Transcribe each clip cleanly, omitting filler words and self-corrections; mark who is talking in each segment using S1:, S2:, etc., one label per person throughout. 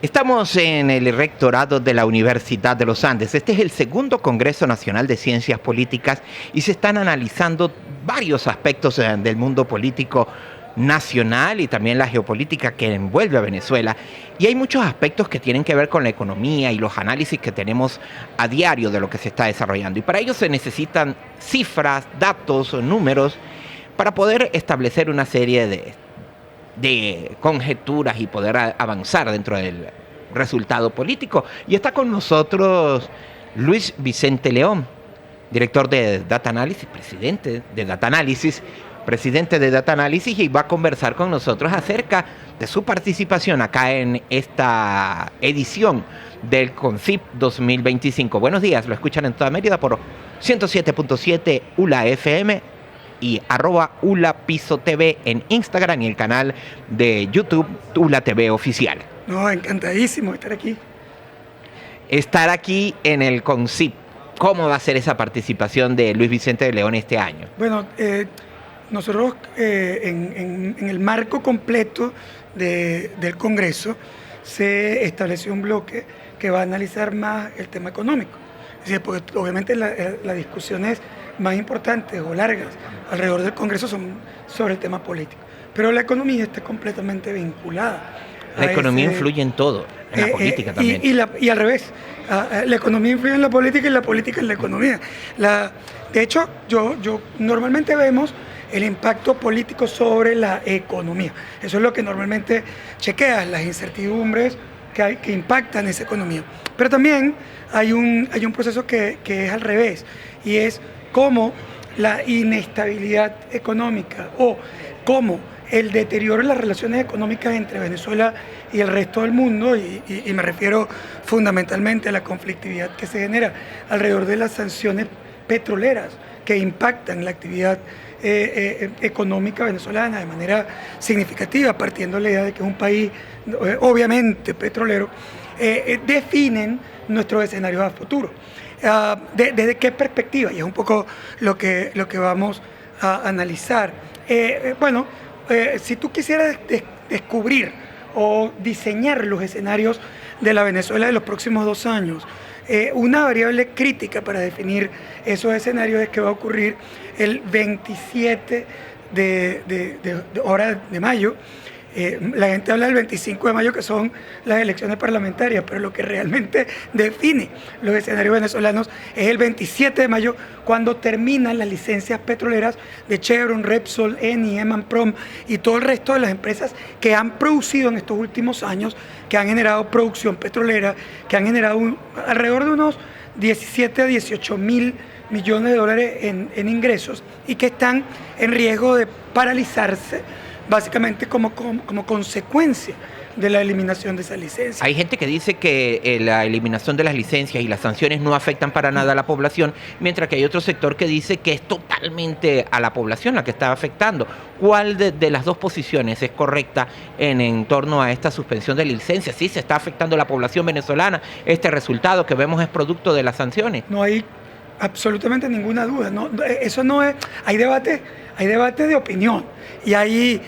S1: Estamos en el rectorado de la Universidad de los Andes. Este es el segundo Congreso Nacional de Ciencias Políticas y se están analizando varios aspectos del mundo político nacional y también la geopolítica que envuelve a Venezuela. Y hay muchos aspectos que tienen que ver con la economía y los análisis que tenemos a diario de lo que se está desarrollando. Y para ello se necesitan cifras, datos, números, para poder establecer una serie de conjeturas y poder avanzar dentro del resultado político. Y está con nosotros Luis Vicente León, director de Data Analysis, presidente de Data Analysis, y va a conversar con nosotros acerca de su participación acá en esta edición del CONCIP 2025. Buenos días, lo escuchan en toda Mérida por 107.7 ULA FM y @ULAPiso TV en Instagram y el canal de YouTube ULA TV Oficial.
S2: No, encantadísimo de estar aquí.
S1: Estar aquí en el CONCIP. ¿Cómo va a ser esa participación de Luis Vicente de León este año?
S2: Bueno, nosotros en el marco completo del Congreso se estableció un bloque que va a analizar más el tema económico. Es decir, porque obviamente las discusiones más importantes o largas alrededor del Congreso son sobre el tema político. Pero la economía está completamente vinculada.
S1: La economía influye en todo, en la política también.
S2: Y al revés, la economía influye en la política y la política en la economía. De hecho, yo normalmente vemos el impacto político sobre la economía. Eso es lo que normalmente chequeas, las incertidumbres que impactan esa economía. Pero también hay un proceso que es al revés, y es cómo la inestabilidad económica o cómo el deterioro en las relaciones económicas entre Venezuela y el resto del mundo, y me refiero fundamentalmente a la conflictividad que se genera alrededor de las sanciones petroleras que impactan la actividad económica venezolana de manera significativa, partiendo de la idea de que es un país obviamente petrolero, definen nuestros escenarios a futuro. ¿Desde qué perspectiva? Y es un poco lo que vamos a analizar. Si tú quisieras descubrir o diseñar los escenarios de la Venezuela de los próximos 2 años, una variable crítica para definir esos escenarios es que va a ocurrir el 27 de mayo. La gente habla del 25 de mayo, que son las elecciones parlamentarias, pero lo que realmente define los escenarios venezolanos es el 27 de mayo, cuando terminan las licencias petroleras de Chevron, Repsol, Eni, Emanprom y todo el resto de las empresas que han producido en estos últimos años, que han generado producción petrolera, que han generado alrededor de unos 17 a 18 mil millones de dólares en ingresos, y que están en riesgo de paralizarse básicamente como consecuencia de la eliminación de esa licencia.
S1: Hay gente que dice que la eliminación de las licencias y las sanciones no afectan para nada a la población, mientras que hay otro sector que dice que es totalmente a la población la que está afectando. ¿Cuál de las dos posiciones es correcta en torno a esta suspensión de licencias? ¿Sí se está afectando a la población venezolana? ¿Este resultado que vemos es producto de las sanciones?
S2: No hay absolutamente ninguna duda. Eso no es. Hay debate de opinión y hay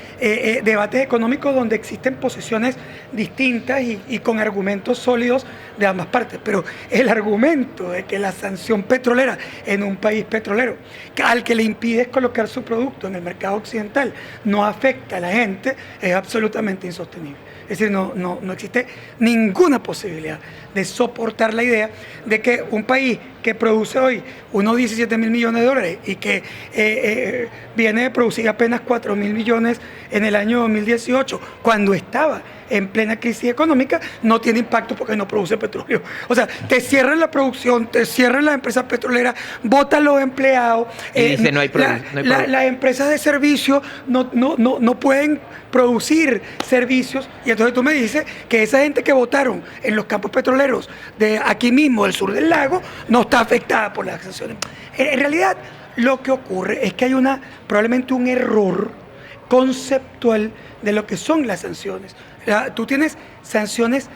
S2: debates económicos donde existen posiciones distintas y con argumentos sólidos de ambas partes, pero el argumento de que la sanción petrolera en un país petrolero al que le impide colocar su producto en el mercado occidental no afecta a la gente es absolutamente insostenible. Es decir, no existe ninguna posibilidad de soportar la idea de que un país que produce hoy unos 17 mil millones de dólares y que viene de producir apenas 4 mil millones en el año 2018, cuando estaba en plena crisis económica, no tiene impacto porque no produce petróleo. O sea, te cierran la producción, te cierran las empresas petroleras, botan los empleados.
S1: Y dice, no hay
S2: las empresas de servicios no pueden producir servicios, y entonces tú me dices que esa gente que votaron en los campos petroleros de aquí mismo, del sur del lago, no está afectada por las sanciones. En realidad, lo que ocurre es que hay probablemente un error conceptual de lo que son las sanciones. Tú tienes sanciones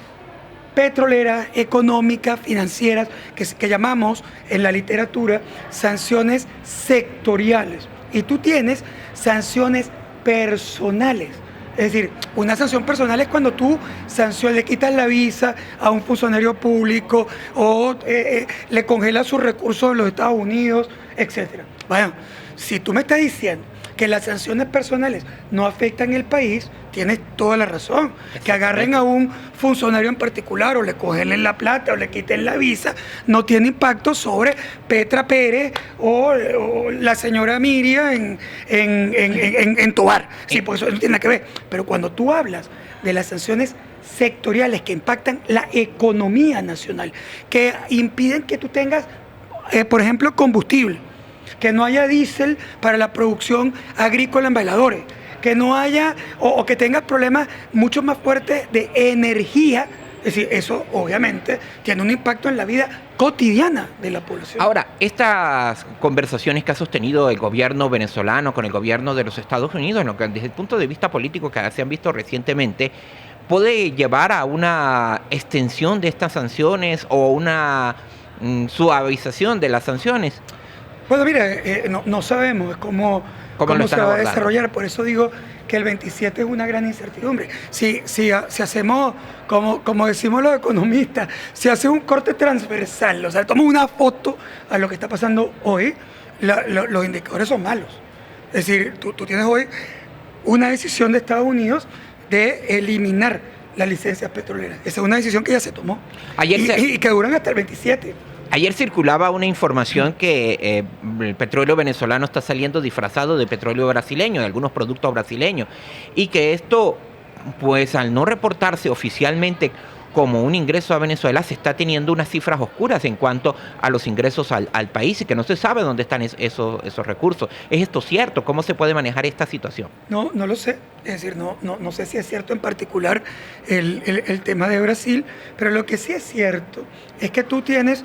S2: petroleras, económicas, financieras, que llamamos en la literatura sanciones sectoriales. Y tú tienes sanciones personales. Es decir, una sanción personal es cuando tú le quitas la visa a un funcionario público o le congelas sus recursos en los Estados Unidos, etcétera. Bueno, si tú me estás diciendo que las sanciones personales no afectan el país, tienes toda la razón. Que agarren a un funcionario en particular o le congelen la plata o le quiten la visa, no tiene impacto sobre Petra Pérez o la señora Miriam en Tobar. Sí, por eso no tiene nada que ver. Pero cuando tú hablas de las sanciones sectoriales que impactan la economía nacional, que impiden que tú tengas, por ejemplo, combustible, que no haya diésel para la producción agrícola en bailadores, que no haya o que tengas problemas mucho más fuertes de energía. Es decir, eso obviamente tiene un impacto en la vida cotidiana de la población.
S1: Ahora, estas conversaciones que ha sostenido el gobierno venezolano con el gobierno de los Estados Unidos, lo que desde el punto de vista político que se han visto recientemente, ¿puede llevar a una extensión de estas sanciones o una suavización de las sanciones?
S2: Bueno, mira, no sabemos cómo se va a desarrollar, por eso digo que el 27 es una gran incertidumbre. Si hacemos, como decimos los economistas, si hace un corte transversal, o sea, toma una foto a lo que está pasando hoy, los indicadores son malos. Es decir, tú tienes hoy una decisión de Estados Unidos de eliminar las licencias petroleras. Esa es una decisión que ya se tomó y que duran hasta el 27.
S1: Ayer circulaba una información que el petróleo venezolano está saliendo disfrazado de petróleo brasileño, de algunos productos brasileños, y que esto, pues al no reportarse oficialmente como un ingreso a Venezuela, se está teniendo unas cifras oscuras en cuanto a los ingresos al país y que no se sabe dónde están esos recursos. ¿Es esto cierto? ¿Cómo se puede manejar esta situación?
S2: No lo sé. Es decir, no sé si es cierto en particular el tema de Brasil, pero lo que sí es cierto es que tú tienes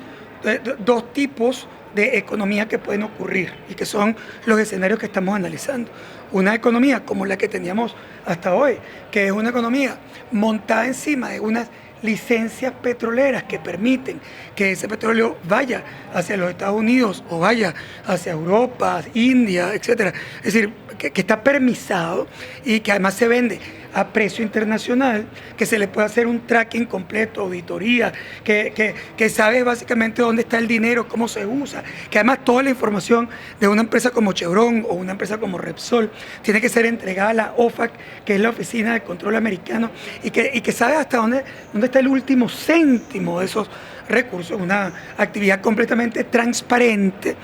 S2: dos tipos de economía que pueden ocurrir y que son los escenarios que estamos analizando. Una economía como la que teníamos hasta hoy, que es una economía montada encima de unas licencias petroleras que permiten que ese petróleo vaya hacia los Estados Unidos o vaya hacia Europa, India, etcétera. Es decir, que está permisado y que además se vende a precio internacional, que se le puede hacer un tracking completo, auditoría, que sabe básicamente dónde está el dinero, cómo se usa, que además toda la información de una empresa como Chevron o una empresa como Repsol tiene que ser entregada a la OFAC, que es la Oficina de Control Americano, y que sabe hasta dónde está el último céntimo de esos recursos. Una actividad completamente transparente,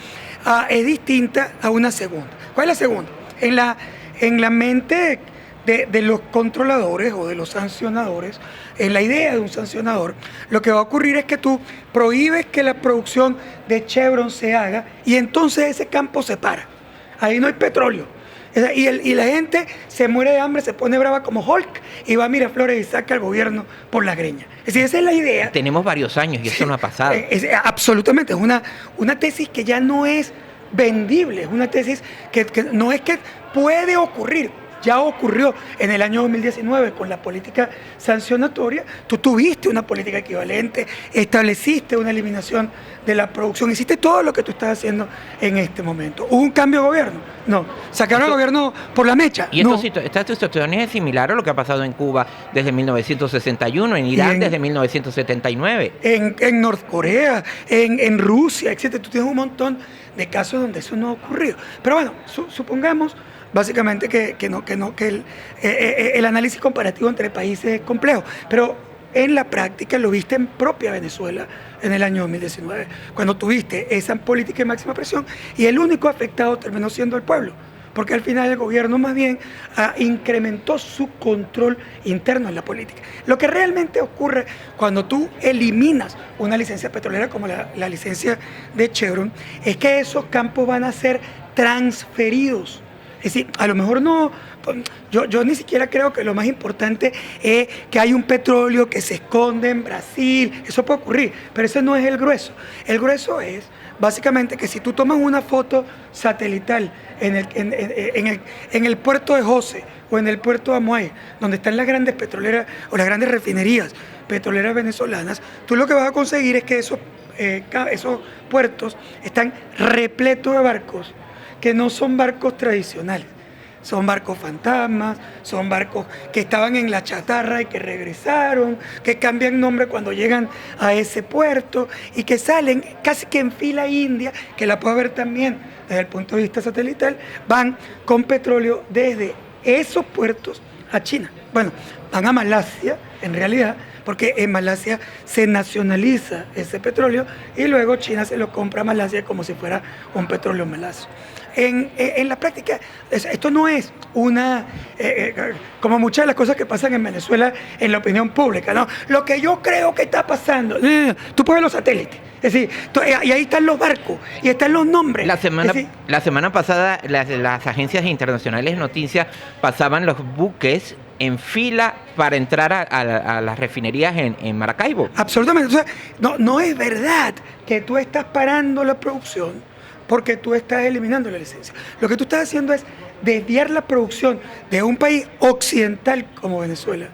S2: es distinta a una segunda. ¿Cuál es la segunda? En la mente de los controladores o de los sancionadores, en la idea de un sancionador, lo que va a ocurrir es que tú prohíbes que la producción de Chevron se haga y entonces ese campo se para. Ahí no hay petróleo. Y la gente se muere de hambre, se pone brava como Hulk y va a Miraflores y saca al gobierno por la greña. Es decir, esa es la idea.
S1: Tenemos varios años y eso no ha pasado.
S2: Absolutamente, es una tesis que ya no es vendible, es una tesis que no es que puede ocurrir. Ya ocurrió en el año 2019 con la política sancionatoria. Tú tuviste una política equivalente, estableciste una eliminación de la producción, hiciste todo lo que tú estás haciendo en este momento. ¿Hubo un cambio de gobierno? No. ¿Sacaron al gobierno por la mecha?
S1: Y
S2: no.
S1: Esta situación es similar a lo que ha pasado en Cuba desde 1961, en Irán desde 1979.
S2: En Norcorea, en Rusia, etc. Tú tienes un montón de casos donde eso no ha ocurrido. Pero bueno, supongamos básicamente que el análisis comparativo entre países es complejo, pero en la práctica lo viste en propia Venezuela en el año 2019, cuando tuviste esa política de máxima presión y el único afectado terminó siendo el pueblo, porque al final el gobierno más bien incrementó su control interno en la política. Lo que realmente ocurre cuando tú eliminas una licencia petrolera como la licencia de Chevron es que esos campos van a ser transferidos. Es decir, a lo mejor no, yo ni siquiera creo que lo más importante es que hay un petróleo que se esconde en Brasil, eso puede ocurrir, pero ese no es el grueso. El grueso es básicamente que si tú tomas una foto satelital en el puerto de José o en el puerto de Amuay, donde están las grandes petroleras o las grandes refinerías petroleras venezolanas, tú lo que vas a conseguir es que esos puertos están repletos de barcos que no son barcos tradicionales, son barcos fantasmas, son barcos que estaban en la chatarra y que regresaron, que cambian nombre cuando llegan a ese puerto y que salen casi que en fila india, que la puedo ver también desde el punto de vista satelital, van con petróleo desde esos puertos a China. Bueno, van a Malasia, en realidad, porque en Malasia se nacionaliza ese petróleo y luego China se lo compra a Malasia como si fuera un petróleo malasio. En la práctica, esto no es una, como muchas de las cosas que pasan en Venezuela en la opinión pública, ¿no? Lo que yo creo que está pasando, tú puedes ver los satélites, es decir, y ahí están los barcos, y están los nombres.
S1: La semana pasada las agencias internacionales de noticias pasaban los buques en fila para entrar a las refinerías en Maracaibo.
S2: Absolutamente, o sea, no es verdad que tú estás parando la producción porque tú estás eliminando la licencia. Lo que tú estás haciendo es desviar la producción de un país occidental como Venezuela,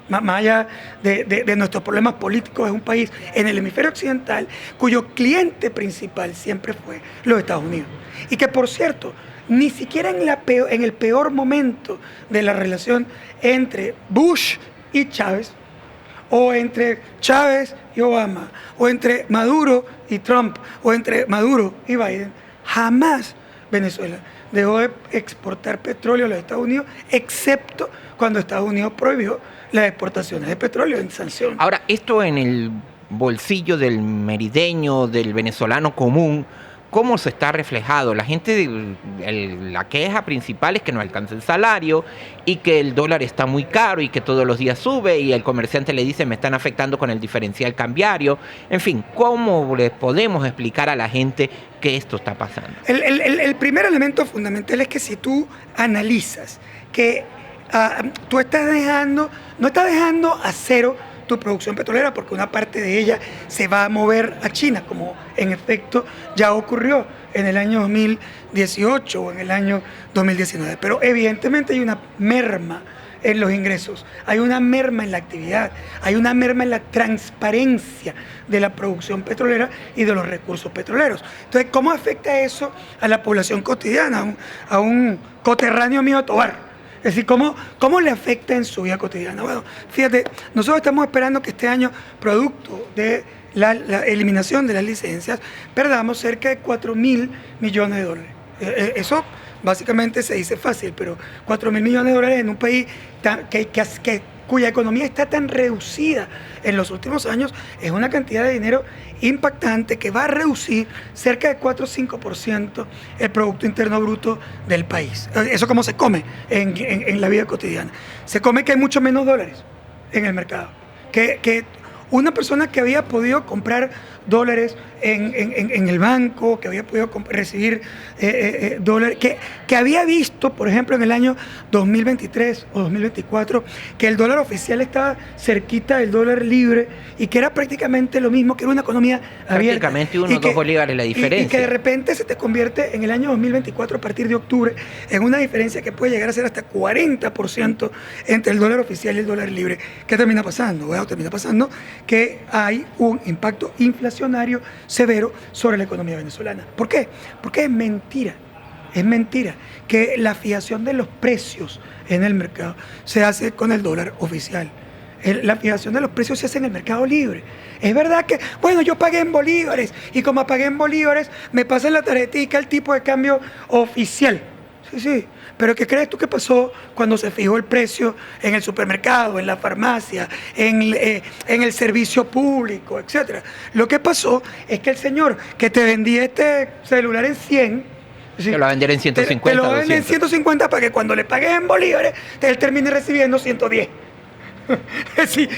S2: más allá de nuestros problemas políticos, es un país en el hemisferio occidental cuyo cliente principal siempre fue los Estados Unidos. Y que, por cierto, ni siquiera en el peor momento de la relación entre Bush y Chávez, o entre Chávez y Obama, o entre Maduro y Trump, o entre Maduro y Biden, jamás Venezuela dejó de exportar petróleo a los Estados Unidos, excepto cuando Estados Unidos prohibió las exportaciones de petróleo en sanción.
S1: Ahora, esto en el bolsillo del merideño, del venezolano común, ¿cómo se está reflejado? La gente, la queja principal es que no alcanza el salario y que el dólar está muy caro y que todos los días sube y el comerciante le dice me están afectando con el diferencial cambiario. En fin, ¿cómo le podemos explicar a la gente que esto está pasando?
S2: El primer elemento fundamental es que si tú analizas que tú no estás dejando a cero tu producción petrolera, porque una parte de ella se va a mover a China, como en efecto ya ocurrió en el año 2018 o en el año 2019. Pero evidentemente hay una merma en los ingresos, hay una merma en la actividad, hay una merma en la transparencia de la producción petrolera y de los recursos petroleros. Entonces, ¿cómo afecta eso a la población cotidiana, a un coterráneo mío de Tobar? Es decir, ¿cómo le afecta en su vida cotidiana? Bueno, fíjate, nosotros estamos esperando que este año, producto de la eliminación de las licencias, perdamos cerca de 4.000 millones de dólares. Eso básicamente se dice fácil, pero 4.000 millones de dólares en un país cuya economía está tan reducida en los últimos años, es una cantidad de dinero impactante que va a reducir cerca de 4 o 5% el Producto Interno Bruto del país. Eso como se come en la vida cotidiana. Se come que hay mucho menos dólares en el mercado. Que una persona que había podido comprar dólares en el banco, que había podido recibir dólares, que había visto, por ejemplo, en el año 2023 o 2024, que el dólar oficial estaba cerquita del dólar libre y que era prácticamente lo mismo, que era una economía abierta.
S1: Prácticamente 1 o 2 bolívares la diferencia.
S2: Y que de repente se te convierte en el año 2024, a partir de octubre, en una diferencia que puede llegar a ser hasta 40% entre el dólar oficial y el dólar libre. ¿Qué termina pasando? Bueno, termina pasando que hay un impacto inflacionario severo sobre la economía venezolana. ¿Por qué? Porque es mentira que la fijación de los precios en el mercado se hace con el dólar oficial. La fijación de los precios se hace en el mercado libre. Es verdad que, bueno, yo pagué en bolívares y como pagué en bolívares me pasan la tarjetica el tipo de cambio oficial. Sí, pero ¿qué crees tú que pasó cuando se fijó el precio en el supermercado, en la farmacia, en el servicio público, etcétera? Lo que pasó es que el señor que te vendía este celular en 100,
S1: te lo va a vender en 150.
S2: Te lo va a vender en 150 para que cuando le pagues en bolívares, él termine recibiendo 110. Sí,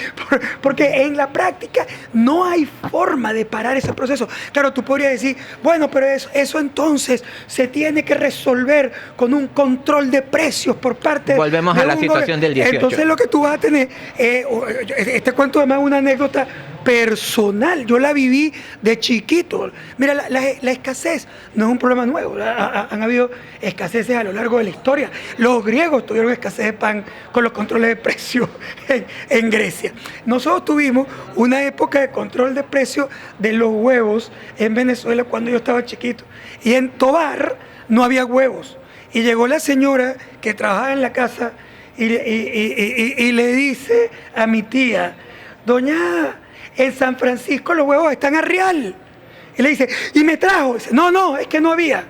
S2: porque en la práctica no hay forma de parar ese proceso. Claro, tú podrías decir, bueno, pero eso entonces se tiene que resolver con un control de precios por parte
S1: Volvemos a la situación del 18.
S2: Entonces lo que tú vas a tener, este cuento además es una anécdota personal, yo la viví de chiquito. Mira, la escasez no es un problema nuevo, han habido escaseces a lo largo de la historia. Los griegos tuvieron escasez de pan con los controles de precios en Grecia. Nosotros tuvimos una época de control de precios de los huevos en Venezuela cuando yo estaba chiquito. Y en Tobar no había huevos. Y llegó la señora que trabajaba en la casa y le dice a mi tía, doña, en San Francisco los huevos están a real. Y le dice, ¿y me trajo? Dice, no, es que no había.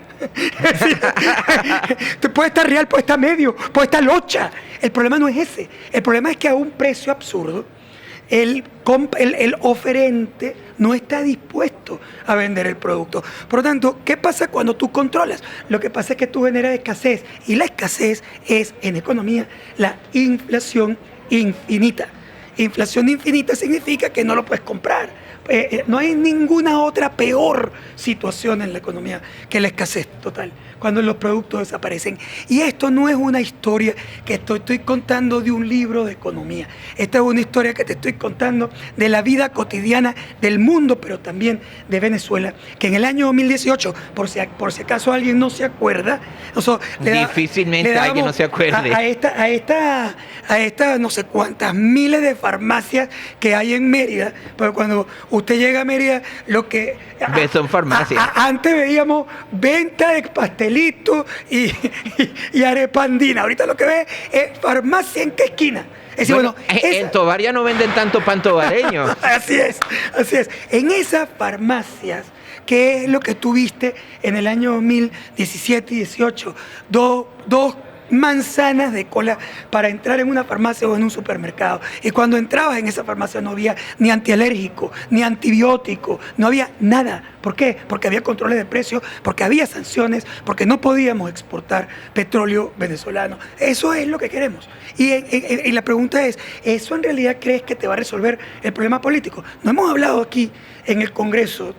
S2: Puede estar real, puede estar medio, puede estar locha. El problema no es ese. El problema es que a un precio absurdo, el oferente no está dispuesto a vender el producto. Por lo tanto, ¿qué pasa cuando tú controlas? Lo que pasa es que tú generas escasez. Y la escasez es, en economía, la inflación infinita. Inflación infinita significa que no lo puedes comprar. No hay ninguna otra peor situación en la economía que la escasez total, cuando los productos desaparecen. Y esto no es una historia que estoy contando de un libro de economía. Esta es una historia que te estoy contando de la vida cotidiana del mundo, pero también de Venezuela, que en el año 2018, por si acaso alguien no se acuerda,
S1: difícilmente alguien no se acuerde.
S2: A esta no sé cuántas miles de farmacias que hay en Mérida, porque cuando usted llega a Mérida, lo que
S1: son farmacias.
S2: Antes veíamos venta de pastelitos y arepandina. Ahorita lo que ve es farmacia en qué esquina. Es decir,
S1: en Tovar ya no venden tanto pan tovareño.
S2: Así es. En esas farmacias, ¿qué es lo que tuviste en el año 2017 y 18? Dos manzanas de cola para entrar en una farmacia o en un supermercado. Y cuando entrabas en esa farmacia no había ni antialérgico, ni antibiótico, no había nada. ¿Por qué? Porque había controles de precios, porque había sanciones, porque no podíamos exportar petróleo venezolano. Eso es lo que queremos. Y la pregunta es, ¿eso en realidad crees que te va a resolver el problema político? No hemos hablado aquí en el Congreso,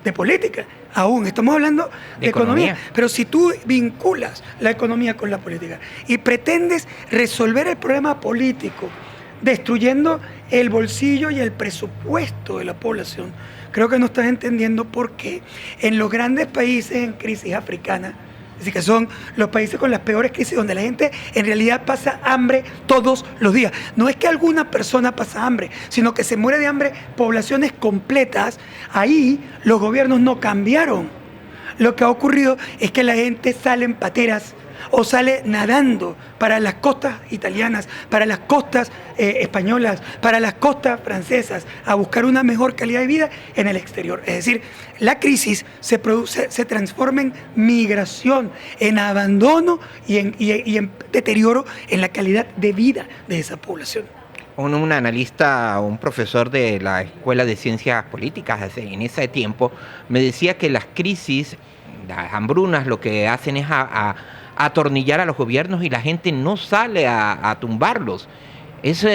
S2: de política. Aún estamos hablando de economía. Pero si tú vinculas la economía con la política y pretendes resolver el problema político destruyendo el bolsillo y el presupuesto de la población, creo que no estás entendiendo por qué en los grandes países en crisis africana, es decir, que son los países con las peores crisis, donde la gente en realidad pasa hambre todos los días. No es que alguna persona pasa hambre, sino que se muere de hambre poblaciones completas. Ahí los gobiernos no cambiaron. Lo que ha ocurrido es que la gente sale en pateras o sale nadando para las costas italianas, para las costas españolas, para las costas francesas, a buscar una mejor calidad de vida en el exterior. Es decir, la crisis se transforma en migración, en abandono y en deterioro en la calidad de vida de esa población.
S1: Un analista, un profesor de la Escuela de Ciencias Políticas en ese tiempo, me decía que las crisis, las hambrunas, lo que hacen es atornillar a los gobiernos y la gente no sale a tumbarlos. Es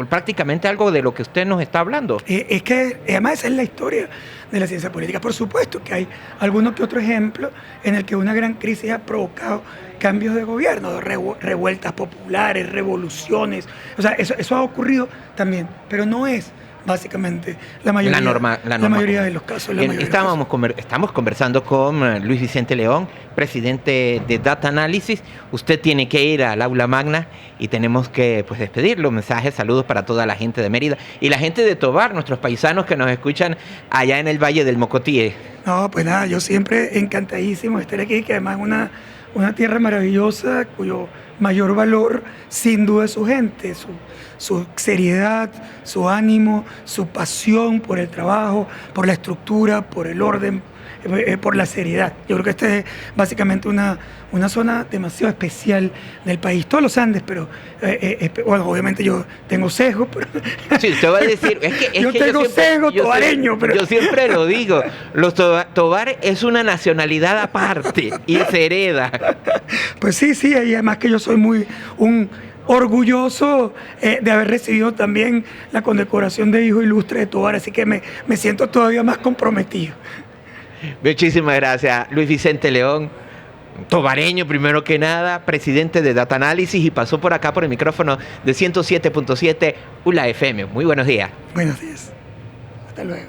S1: prácticamente algo de lo que usted nos está hablando.
S2: Es que además esa es la historia de la ciencia política. Por supuesto que hay alguno que otro ejemplo en el que una gran crisis ha provocado cambios de gobierno, revueltas populares, revoluciones. O sea, eso ha ocurrido también, pero no es básicamente la mayoría de los casos.
S1: Estamos conversando con Luis Vicente León, presidente de Data Analysis. Usted tiene que ir al aula magna y tenemos que despedirlo. Mensajes, saludos para toda la gente de Mérida y la gente de Tovar, nuestros paisanos que nos escuchan allá en el Valle del Mocotíe.
S2: No, pues nada, yo siempre encantadísimo de estar aquí, que además es una tierra maravillosa cuyo mayor valor sin duda es su gente, su seriedad, su ánimo, su pasión por el trabajo, por la estructura, por el orden, por la seriedad. Yo creo que esta es básicamente una zona demasiado especial del país. Todos los Andes, pero bueno, obviamente yo tengo sesgo, pero
S1: sí, usted va a decir,
S2: yo tengo sesgo tovareño, pero
S1: yo siempre lo digo, Tovar es una nacionalidad aparte y se hereda.
S2: Pues sí, y además que yo soy un orgulloso de haber recibido también la condecoración de Hijo Ilustre de Tovar, así que me siento todavía más comprometido.
S1: Muchísimas gracias, Luis Vicente León, tovareño primero que nada, presidente de Data Analysis, y pasó por acá por el micrófono de 107.7 ULA FM. Muy buenos días.
S2: Buenos días. Hasta luego.